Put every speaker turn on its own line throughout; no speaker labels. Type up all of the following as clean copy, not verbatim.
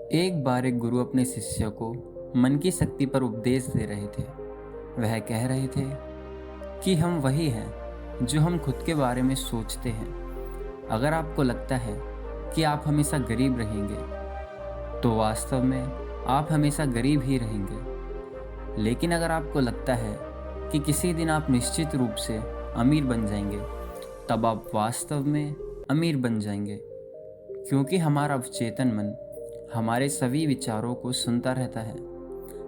एक बार एक गुरु अपने शिष्य को मन की शक्ति पर उपदेश दे रहे थे। वह कह रहे थे कि हम वही हैं जो हम खुद के बारे में सोचते हैं। अगर आपको लगता है कि आप हमेशा गरीब रहेंगे, तो वास्तव में आप हमेशा गरीब ही रहेंगे। लेकिन अगर आपको लगता है कि किसी दिन आप निश्चित रूप से अमीर बन जाएंगे, तब आप वास्तव में अमीर बन जाएंगे। क्योंकि हमारा अवचेतन मन हमारे सभी विचारों को सुनता रहता है।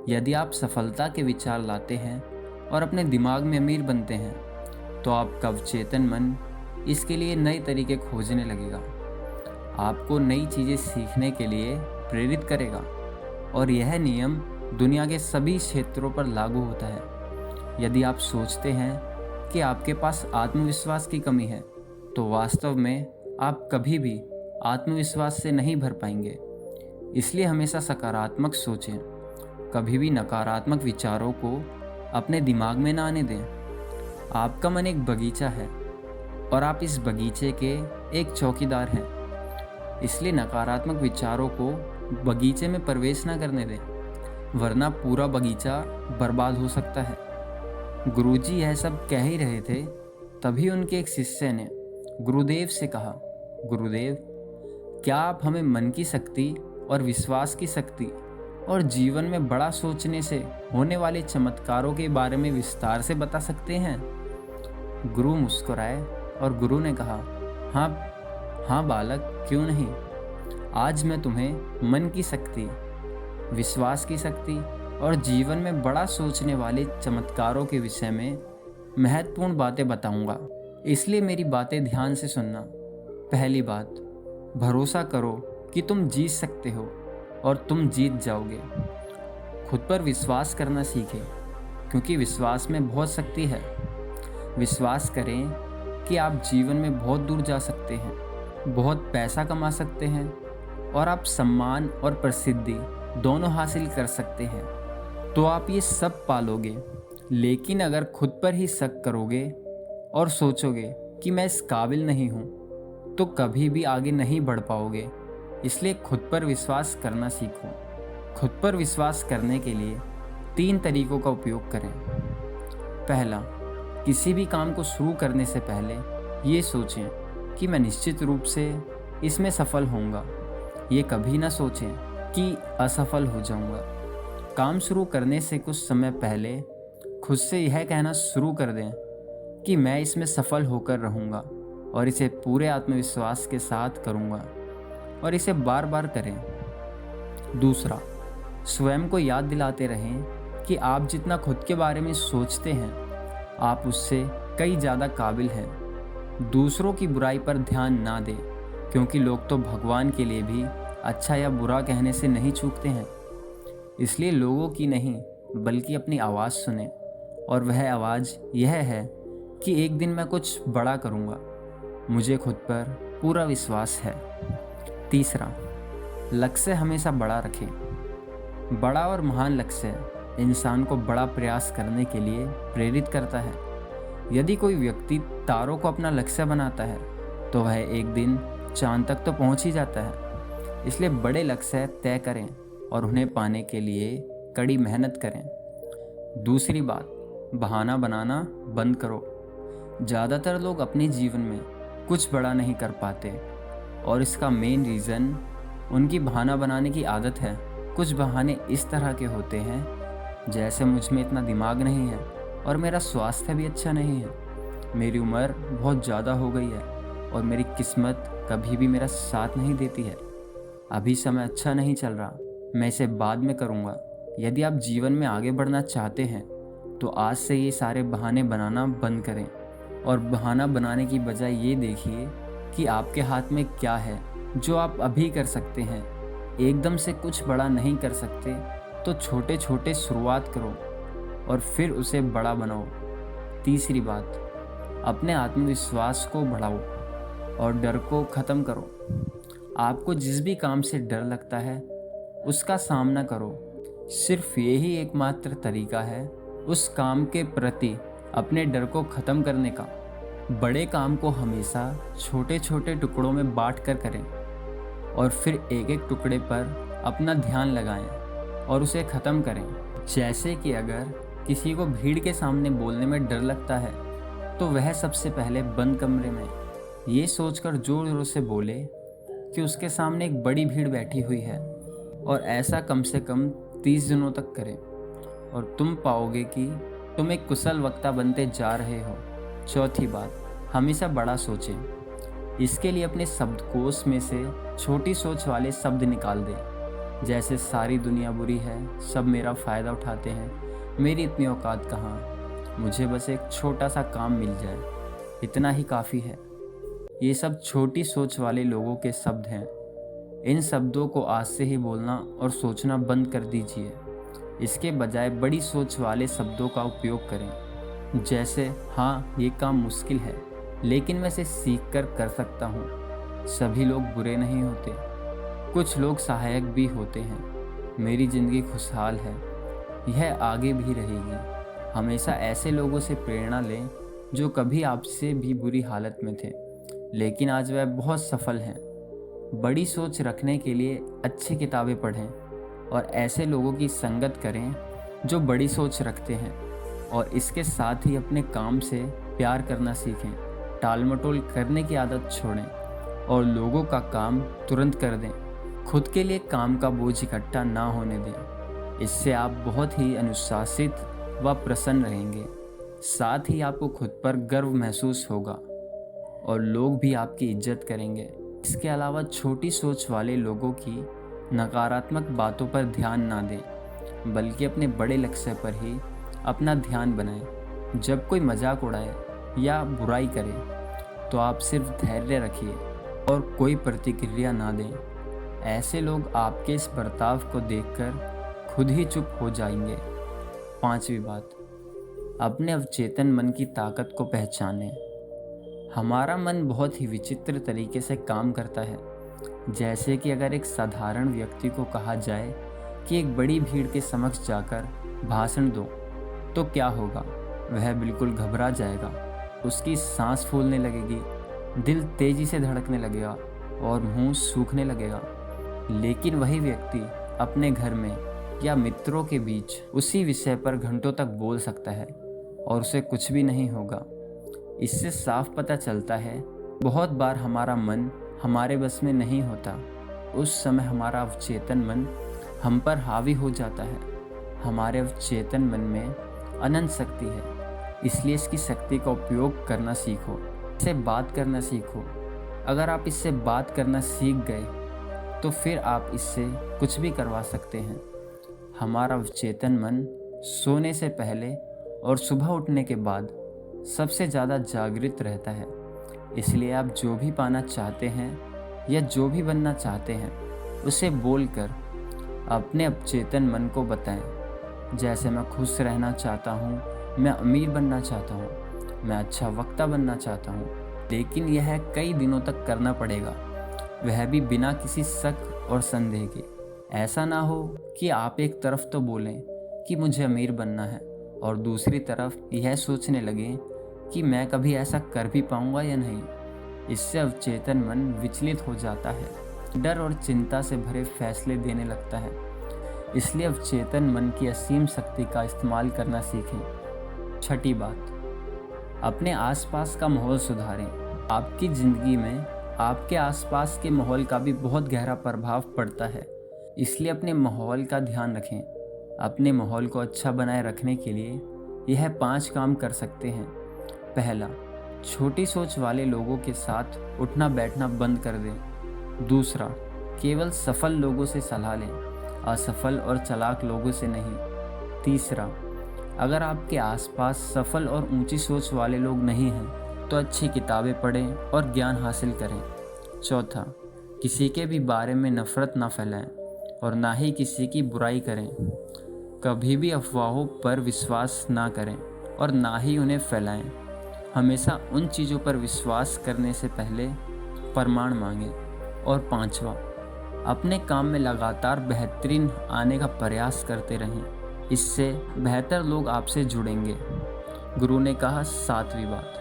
यदि आप सफलता के विचार लाते हैं और अपने दिमाग में अमीर बनते हैं, तो आपका अवचेतन मन इसके लिए नए तरीके खोजने लगेगा, आपको नई चीज़ें सीखने के लिए प्रेरित करेगा। और यह नियम दुनिया के सभी क्षेत्रों पर लागू होता है। यदि आप सोचते हैं कि आपके पास आत्मविश्वास की कमी है, तो वास्तव में आप कभी भी आत्मविश्वास से नहीं भर पाएंगे। इसलिए हमेशा सकारात्मक सोचें, कभी भी नकारात्मक विचारों को अपने दिमाग में ना आने दें। आपका मन एक बगीचा है और आप इस बगीचे के एक चौकीदार हैं। इसलिए नकारात्मक विचारों को बगीचे में प्रवेश ना करने दें, वरना पूरा बगीचा बर्बाद हो सकता है। गुरुजी यह सब कह ही रहे थे, तभी उनके एक शिष्य ने गुरुदेव से कहा, गुरुदेव, क्या आप हमें मन की शक्ति और विश्वास की शक्ति और जीवन में बड़ा सोचने से होने वाले चमत्कारों के बारे में विस्तार से बता सकते हैं? गुरु मुस्कुराए और गुरु ने कहा, हाँ बालक, क्यों नहीं। आज मैं तुम्हें मन की शक्ति, विश्वास की शक्ति और जीवन में बड़ा सोचने वाले चमत्कारों के विषय में महत्वपूर्ण बातें बताऊंगा। इसलिए मेरी बातें ध्यान से सुनना। पहली बात, भरोसा करो कि तुम जीत सकते हो और तुम जीत जाओगे। खुद पर विश्वास करना सीखें, क्योंकि विश्वास में बहुत शक्ति है। विश्वास करें कि आप जीवन में बहुत दूर जा सकते हैं, बहुत पैसा कमा सकते हैं और आप सम्मान और प्रसिद्धि दोनों हासिल कर सकते हैं, तो आप ये सब पालोगे। लेकिन अगर खुद पर ही शक करोगे और सोचोगे कि मैं इस काबिल नहीं हूँ, तो कभी भी आगे नहीं बढ़ पाओगे। इसलिए खुद पर विश्वास करना सीखो। खुद पर विश्वास करने के लिए 3 तरीकों का उपयोग करें। पहला, किसी भी काम को शुरू करने से पहले ये सोचें कि मैं निश्चित रूप से इसमें सफल होऊंगा। ये कभी ना सोचें कि असफल हो जाऊंगा। काम शुरू करने से कुछ समय पहले खुद से यह कहना शुरू कर दें कि मैं इसमें सफल होकर रहूंगा और इसे पूरे आत्मविश्वास के साथ करूंगा, और इसे बार बार करें। दूसरा, स्वयं को याद दिलाते रहें कि आप जितना खुद के बारे में सोचते हैं, आप उससे कई ज़्यादा काबिल हैं। दूसरों की बुराई पर ध्यान ना दें, क्योंकि लोग तो भगवान के लिए भी अच्छा या बुरा कहने से नहीं चूकते हैं। इसलिए लोगों की नहीं, बल्कि अपनी आवाज़ सुने, और वह आवाज़ यह है कि एक दिन मैं कुछ बड़ा करूँगा। मुझे खुद पर पूरा विश्वास है। तीसरा, लक्ष्य हमेशा बड़ा रखें। बड़ा और महान लक्ष्य इंसान को बड़ा प्रयास करने के लिए प्रेरित करता है। यदि कोई व्यक्ति तारों को अपना लक्ष्य बनाता है, तो वह एक दिन चांद तक तो पहुंच ही जाता है। इसलिए बड़े लक्ष्य तय करें और उन्हें पाने के लिए कड़ी मेहनत करें। दूसरी बात, बहाना बनाना बंद करो। ज़्यादातर लोग अपने जीवन में कुछ बड़ा नहीं कर पाते, और इसका मेन रीज़न उनकी बहाना बनाने की आदत है। कुछ बहाने इस तरह के होते हैं, जैसे मुझ में इतना दिमाग नहीं है और मेरा स्वास्थ्य भी अच्छा नहीं है, मेरी उम्र बहुत ज़्यादा हो गई है और मेरी किस्मत कभी भी मेरा साथ नहीं देती है, अभी समय अच्छा नहीं चल रहा, मैं इसे बाद में करूँगा। यदि आप जीवन में आगे बढ़ना चाहते हैं, तो आज से ये सारे बहाने बनाना बंद करें, और बहाना बनाने की बजाय ये देखिए कि आपके हाथ में क्या है जो आप अभी कर सकते हैं। एकदम से कुछ बड़ा नहीं कर सकते, तो छोटे छोटे शुरुआत करो और फिर उसे बड़ा बनाओ। तीसरी बात, अपने आत्मविश्वास को बढ़ाओ और डर को ख़त्म करो। आपको जिस भी काम से डर लगता है, उसका सामना करो। सिर्फ यही एकमात्र तरीका है उस काम के प्रति अपने डर को ख़त्म करने का। बड़े काम को हमेशा छोटे छोटे टुकड़ों में बांट कर करें, और फिर एक एक टुकड़े पर अपना ध्यान लगाएं और उसे ख़त्म करें। जैसे कि अगर किसी को भीड़ के सामने बोलने में डर लगता है तो वह सबसे पहले बंद कमरे में ये सोचकर जोर जोर से बोले कि उसके सामने एक बड़ी भीड़ बैठी हुई है, और ऐसा कम से कम 30 दिनों तक करें और तुम पाओगे कि तुम एक कुशल वक्ता बनते जा रहे हो। चौथी बात, हमेशा बड़ा सोचें। इसके लिए अपने शब्दकोश में से छोटी सोच वाले शब्द निकाल दें, जैसे सारी दुनिया बुरी है, सब मेरा फ़ायदा उठाते हैं, मेरी इतनी औकात कहाँ, मुझे बस एक छोटा सा काम मिल जाए, इतना ही काफ़ी है। ये सब छोटी सोच वाले लोगों के शब्द हैं। इन शब्दों को आज से ही बोलना और सोचना बंद कर दीजिए। इसके बजाय बड़ी सोच वाले शब्दों का उपयोग करें, जैसे हाँ ये काम मुश्किल है लेकिन मैं इसे सीख कर सकता हूँ। सभी लोग बुरे नहीं होते, कुछ लोग सहायक भी होते हैं। मेरी ज़िंदगी खुशहाल है, यह आगे भी रहेगी। हमेशा ऐसे लोगों से प्रेरणा लें जो कभी आपसे भी बुरी हालत में थे लेकिन आज वह बहुत सफल हैं। बड़ी सोच रखने के लिए अच्छी किताबें पढ़ें और ऐसे लोगों की संगत करें जो बड़ी सोच रखते हैं, और इसके साथ ही अपने काम से प्यार करना सीखें। टाल मटोल करने की आदत छोड़ें और लोगों का काम तुरंत कर दें। खुद के लिए काम का बोझ इकट्ठा ना होने दें। इससे आप बहुत ही अनुशासित व प्रसन्न रहेंगे। साथ ही आपको खुद पर गर्व महसूस होगा और लोग भी आपकी इज्जत करेंगे। इसके अलावा छोटी सोच वाले लोगों की नकारात्मक बातों पर ध्यान ना दें, बल्कि अपने बड़े लक्ष्य पर ही अपना ध्यान बनाएं। जब कोई मजाक उड़ाए या बुराई करे तो आप सिर्फ धैर्य रखिए और कोई प्रतिक्रिया ना दें। ऐसे लोग आपके इस बर्ताव को देखकर खुद ही चुप हो जाएंगे। पांचवी बात, अपने अवचेतन मन की ताकत को पहचानें। हमारा मन बहुत ही विचित्र तरीके से काम करता है। जैसे कि अगर एक साधारण व्यक्ति को कहा जाए कि एक बड़ी भीड़ के समक्ष जाकर भाषण दो तो क्या होगा? वह बिल्कुल घबरा जाएगा, उसकी सांस फूलने लगेगी, दिल तेजी से धड़कने लगेगा और मुंह सूखने लगेगा। लेकिन वही व्यक्ति अपने घर में या मित्रों के बीच उसी विषय पर घंटों तक बोल सकता है और उसे कुछ भी नहीं होगा। इससे साफ पता चलता है बहुत बार हमारा मन हमारे बस में नहीं होता। उस समय हमारा अवचेतन मन हम पर हावी हो जाता है। हमारे अवचेतन मन में अनंत शक्ति है, इसलिए इसकी शक्ति का उपयोग करना सीखो। इससे बात करना सीखो। अगर आप इससे बात करना सीख गए तो फिर आप इससे कुछ भी करवा सकते हैं। हमारा अवचेतन मन सोने से पहले और सुबह उठने के बाद सबसे ज़्यादा जागृत रहता है। इसलिए आप जो भी पाना चाहते हैं या जो भी बनना चाहते हैं उसे बोलकर अपने अवचेतन मन को बताएं। जैसे मैं खुश रहना चाहता हूँ, मैं अमीर बनना चाहता हूँ, मैं अच्छा वक्ता बनना चाहता हूँ। लेकिन यह कई दिनों तक करना पड़ेगा, वह भी बिना किसी शक और संदेह के। ऐसा ना हो कि आप एक तरफ तो बोलें कि मुझे अमीर बनना है और दूसरी तरफ यह सोचने लगे कि मैं कभी ऐसा कर भी पाऊंगा या नहीं। इससे अवचेतन मन विचलित हो जाता है, डर और चिंता से भरे फैसले देने लगता है। इसलिए अवचेतन मन की असीम शक्ति का इस्तेमाल करना सीखें। छठी बात, अपने आसपास का माहौल सुधारें। आपकी ज़िंदगी में आपके आसपास के माहौल का भी बहुत गहरा प्रभाव पड़ता है, इसलिए अपने माहौल का ध्यान रखें। अपने माहौल को अच्छा बनाए रखने के लिए यह 5 काम कर सकते हैं। पहला, छोटी सोच वाले लोगों के साथ उठना बैठना बंद कर दें। दूसरा, केवल सफल लोगों से सलाह लें, असफल और चालाक लोगों से नहीं। तीसरा, अगर आपके आसपास सफल और ऊंची सोच वाले लोग नहीं हैं तो अच्छी किताबें पढ़ें और ज्ञान हासिल करें। चौथा, किसी के भी बारे में नफ़रत ना फैलाएं और ना ही किसी की बुराई करें। कभी भी अफवाहों पर विश्वास ना करें और ना ही उन्हें फैलाएं। हमेशा उन चीज़ों पर विश्वास करने से पहले प्रमाण मांगें। और पांचवा, अपने काम में लगातार बेहतरीन आने का प्रयास करते रहें, इससे बेहतर लोग आपसे जुड़ेंगे। गुरु ने कहा 7वीं बात,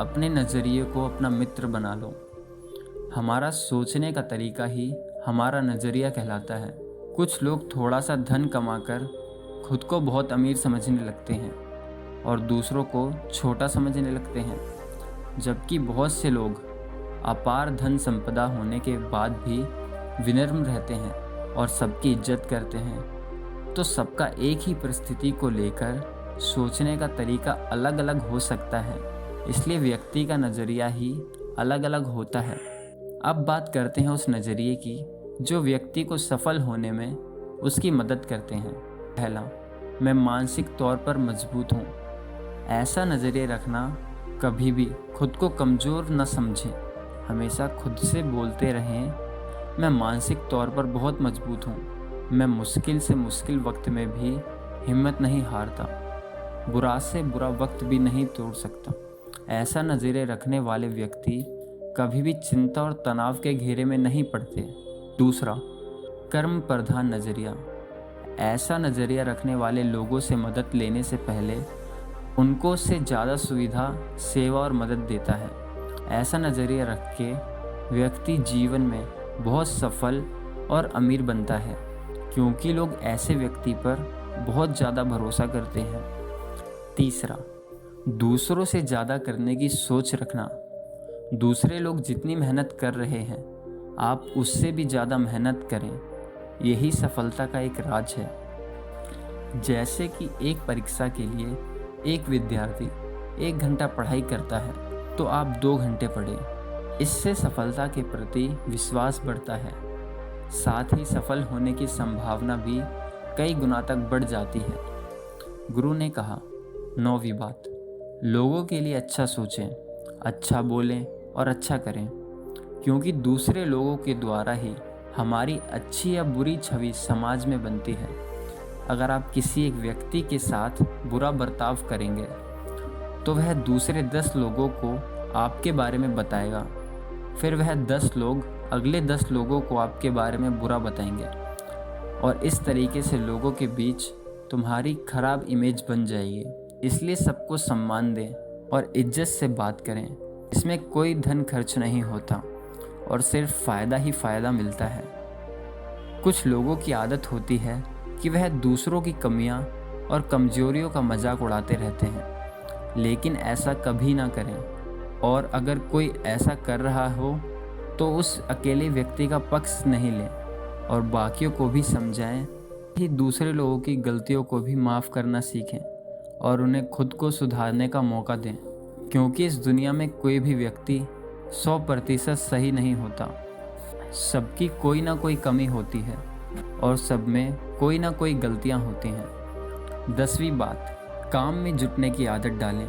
अपने नज़रिए को अपना मित्र बना लो। हमारा सोचने का तरीका ही हमारा नज़रिया कहलाता है। कुछ लोग थोड़ा सा धन कमाकर खुद को बहुत अमीर समझने लगते हैं और दूसरों को छोटा समझने लगते हैं, जबकि बहुत से लोग अपार धन संपदा होने के बाद भी विनम्र रहते हैं और सबकी इज्जत करते हैं। तो सबका एक ही परिस्थिति को लेकर सोचने का तरीका अलग अलग हो सकता है, इसलिए व्यक्ति का नज़रिया ही अलग अलग होता है। अब बात करते हैं उस नज़रिए की जो व्यक्ति को सफल होने में उसकी मदद करते हैं। पहला, मैं मानसिक तौर पर मजबूत हूँ। ऐसा नज़रिया रखना, कभी भी खुद को कमज़ोर न समझें। हमेशा खुद से बोलते रहें, मैं मानसिक तौर पर बहुत मजबूत हूँ। मैं मुश्किल से मुश्किल वक्त में भी हिम्मत नहीं हारता, बुरा से बुरा वक्त भी नहीं तोड़ सकता। ऐसा नज़रिया रखने वाले व्यक्ति कभी भी चिंता और तनाव के घेरे में नहीं पड़ते। दूसरा, कर्म प्रधान नज़रिया। ऐसा नज़रिया रखने वाले लोगों से मदद लेने से पहले उनको से ज़्यादा सुविधा, सेवा और मदद देता है। ऐसा नज़रिया रख के व्यक्ति जीवन में बहुत सफल और अमीर बनता है, क्योंकि लोग ऐसे व्यक्ति पर बहुत ज़्यादा भरोसा करते हैं। तीसरा, दूसरों से ज़्यादा करने की सोच रखना। दूसरे लोग जितनी मेहनत कर रहे हैं, आप उससे भी ज़्यादा मेहनत करें। यही सफलता का एक राज है। जैसे कि एक परीक्षा के लिए एक विद्यार्थी 1 घंटा पढ़ाई करता है, तो आप 2 घंटे पढ़ें। इससे सफलता के प्रति विश्वास बढ़ता है। साथ ही सफल होने की संभावना भी कई गुना तक बढ़ जाती है। गुरु ने कहा, 9वीं बात, लोगों के लिए अच्छा सोचें, अच्छा बोलें और अच्छा करें, क्योंकि दूसरे लोगों के द्वारा ही हमारी अच्छी या बुरी छवि समाज में बनती है। अगर आप किसी एक व्यक्ति के साथ बुरा बर्ताव करेंगे तो वह दूसरे 10 लोगों को आपके बारे में बताएगा, फिर वह 10 लोग अगले 10 लोगों को आपके बारे में बुरा बताएंगे और इस तरीके से लोगों के बीच तुम्हारी खराब इमेज बन जाएगी। इसलिए सबको सम्मान दें और इज्जत से बात करें। इसमें कोई धन खर्च नहीं होता और सिर्फ फ़ायदा ही फ़ायदा मिलता है। कुछ लोगों की आदत होती है कि वह दूसरों की कमियां और कमजोरियों का मजाक उड़ाते रहते हैं, लेकिन ऐसा कभी ना करें। और अगर कोई ऐसा कर रहा हो तो उस अकेले व्यक्ति का पक्ष नहीं लें और बाकियों को भी समझाएं कि दूसरे लोगों की गलतियों को भी माफ़ करना सीखें और उन्हें खुद को सुधारने का मौका दें, क्योंकि इस दुनिया में कोई भी व्यक्ति 100% सही नहीं होता। सबकी कोई ना कोई कमी होती है और सब में कोई ना कोई गलतियां होती हैं। 10वीं बात, काम में जुटने की आदत डालें।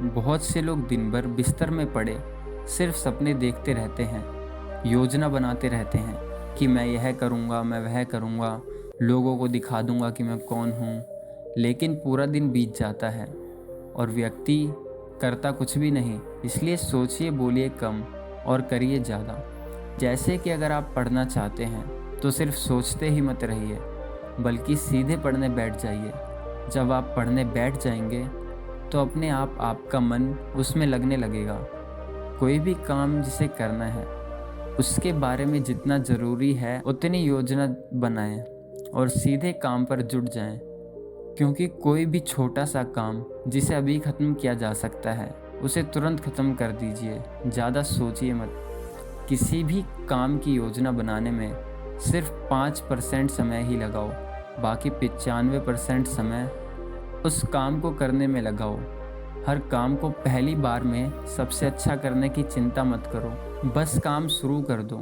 बहुत से लोग दिन भर बिस्तर में पड़े सिर्फ सपने देखते रहते हैं, योजना बनाते रहते हैं कि मैं यह करूँगा, मैं वह करूँगा, लोगों को दिखा दूँगा कि मैं कौन हूँ। लेकिन पूरा दिन बीत जाता है और व्यक्ति करता कुछ भी नहीं। इसलिए सोचिए, बोलिए कम और करिए ज़्यादा। जैसे कि अगर आप पढ़ना चाहते हैं तो सिर्फ सोचते ही मत रहिए, बल्कि सीधे पढ़ने बैठ जाइए। जब आप पढ़ने बैठ जाएंगे तो अपने आप आपका मन उसमें लगने लगेगा। कोई भी काम जिसे करना है उसके बारे में जितना ज़रूरी है उतनी योजना बनाएं और सीधे काम पर जुट जाएं, क्योंकि कोई भी छोटा सा काम जिसे अभी ख़त्म किया जा सकता है उसे तुरंत ख़त्म कर दीजिए। ज़्यादा सोचिए मत। किसी भी काम की योजना बनाने में सिर्फ 5% समय ही लगाओ, बाकी 95% समय उस काम को करने में लगाओ। हर काम को पहली बार में सबसे अच्छा करने की चिंता मत करो, बस काम शुरू कर दो।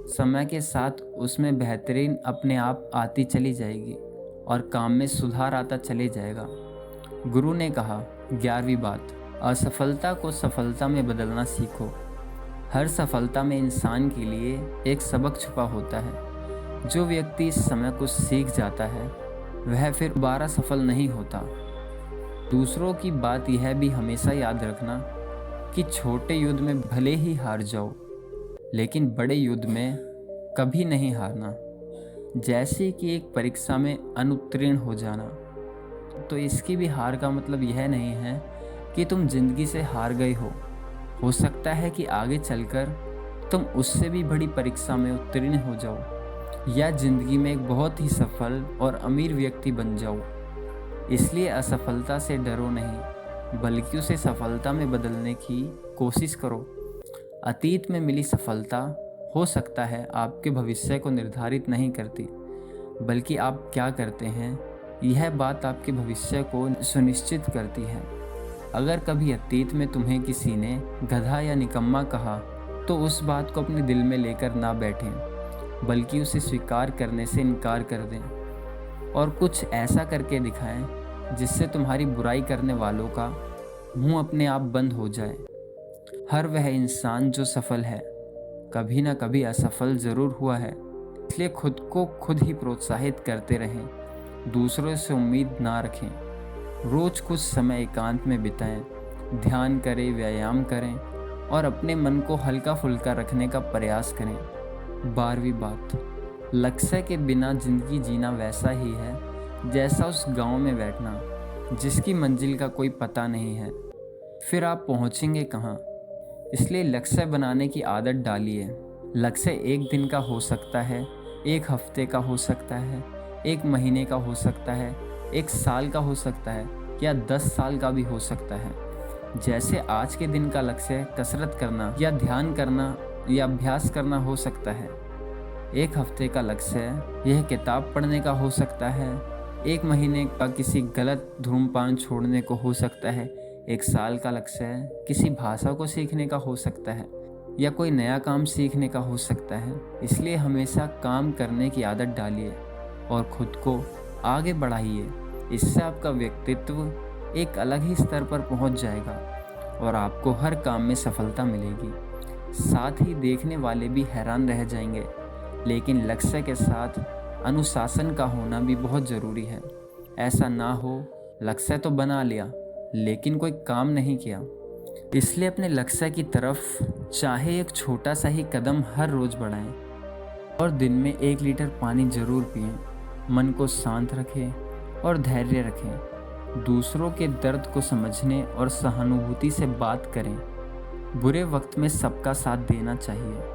समय के साथ उसमें बेहतरीन अपने आप आती चली जाएगी और काम में सुधार आता चले जाएगा। गुरु ने कहा, 11वीं बात, असफलता को सफलता में बदलना सीखो। हर सफलता में इंसान के लिए एक सबक छुपा होता है। जो व्यक्ति इस समय कुछ सीख जाता है वह फिर दोबारा सफल नहीं होता। दूसरों की बात यह भी हमेशा याद रखना कि छोटे युद्ध में भले ही हार जाओ, लेकिन बड़े युद्ध में कभी नहीं हारना। जैसे कि एक परीक्षा में अनुत्तीर्ण हो जाना, तो इसकी भी हार का मतलब यह नहीं है कि तुम जिंदगी से हार गए हो सकता है कि आगे चलकर तुम उससे भी बड़ी परीक्षा में उत्तीर्ण हो जाओ। या ज़िंदगी में एक बहुत ही सफल और अमीर व्यक्ति बन जाओ। इसलिए असफलता से डरो नहीं, बल्कि उसे सफलता में बदलने की कोशिश करो। अतीत में मिली सफलता हो सकता है आपके भविष्य को निर्धारित नहीं करती, बल्कि आप क्या करते हैं यह बात आपके भविष्य को सुनिश्चित करती है। अगर कभी अतीत में तुम्हें किसी ने गधा या निकम्मा कहा तो उस बात को अपने दिल में लेकर ना बैठें, बल्कि उसे स्वीकार करने से इनकार कर दें और कुछ ऐसा करके दिखाएं जिससे तुम्हारी बुराई करने वालों का मुंह अपने आप बंद हो जाए। हर वह इंसान जो सफल है कभी ना कभी असफल ज़रूर हुआ है, इसलिए खुद को खुद ही प्रोत्साहित करते रहें, दूसरों से उम्मीद ना रखें। रोज़ कुछ समय एकांत में बिताएं, ध्यान करें, व्यायाम करें और अपने मन को हल्का फुल्का रखने का प्रयास करें। 12वीं बात, लक्ष्य के बिना ज़िंदगी जीना वैसा ही है जैसा उस गांव में बैठना जिसकी मंजिल का कोई पता नहीं है। फिर आप पहुंचेंगे कहाँ? इसलिए लक्ष्य बनाने की आदत डालिए। लक्ष्य एक दिन का हो सकता है, एक हफ्ते का हो सकता है, एक महीने का हो सकता है, एक साल का हो सकता है या 10 साल का भी हो सकता है। जैसे आज के दिन का लक्ष्य कसरत करना या ध्यान करना या अभ्यास करना हो सकता है, एक हफ्ते का लक्ष्य यह किताब पढ़ने का हो सकता है, एक महीने का किसी गलत धूम्रपान छोड़ने को हो सकता है, एक साल का लक्ष्य किसी भाषा को सीखने का हो सकता है या कोई नया काम सीखने का हो सकता है। इसलिए हमेशा काम करने की आदत डालिए और खुद को आगे बढ़ाइए। इससे आपका व्यक्तित्व एक अलग ही स्तर पर पहुंच जाएगा और आपको हर काम में सफलता मिलेगी। साथ ही देखने वाले भी हैरान रह जाएंगे। लेकिन लक्ष्य के साथ अनुशासन का होना भी बहुत ज़रूरी है। ऐसा ना हो लक्ष्य तो बना लिया लेकिन कोई काम नहीं किया। इसलिए अपने लक्ष्य की तरफ चाहे एक छोटा सा ही कदम हर रोज़ बढ़ाएं और दिन में 1 लीटर पानी ज़रूर पिएं। मन को शांत रखें और धैर्य रखें। दूसरों के दर्द को समझने और सहानुभूति से बात करें। बुरे वक्त में सबका साथ देना चाहिए।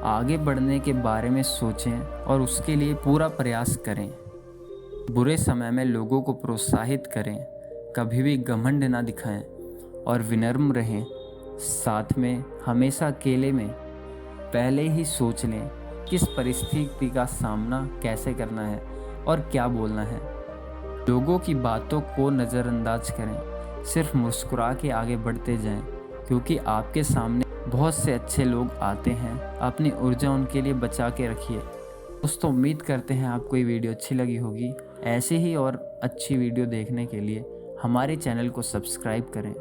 आगे बढ़ने के बारे में सोचें और उसके लिए पूरा प्रयास करें। बुरे समय में लोगों को प्रोत्साहित करें, कभी भी घमंड ना दिखाएं और विनम्र रहें। साथ में हमेशा अकेले में पहले ही सोच लें किस परिस्थिति का सामना कैसे करना है और क्या बोलना है। लोगों की बातों को नज़रअंदाज करें, सिर्फ मुस्कुरा के आगे बढ़ते जाएं, क्योंकि आपके सामने बहुत से अच्छे लोग आते हैं। अपनी ऊर्जा उनके लिए बचा के रखिए। दोस्तों, उम्मीद करते हैं आपको ये वीडियो अच्छी लगी होगी। ऐसे ही और अच्छी वीडियो देखने के लिए हमारे चैनल को सब्सक्राइब करें।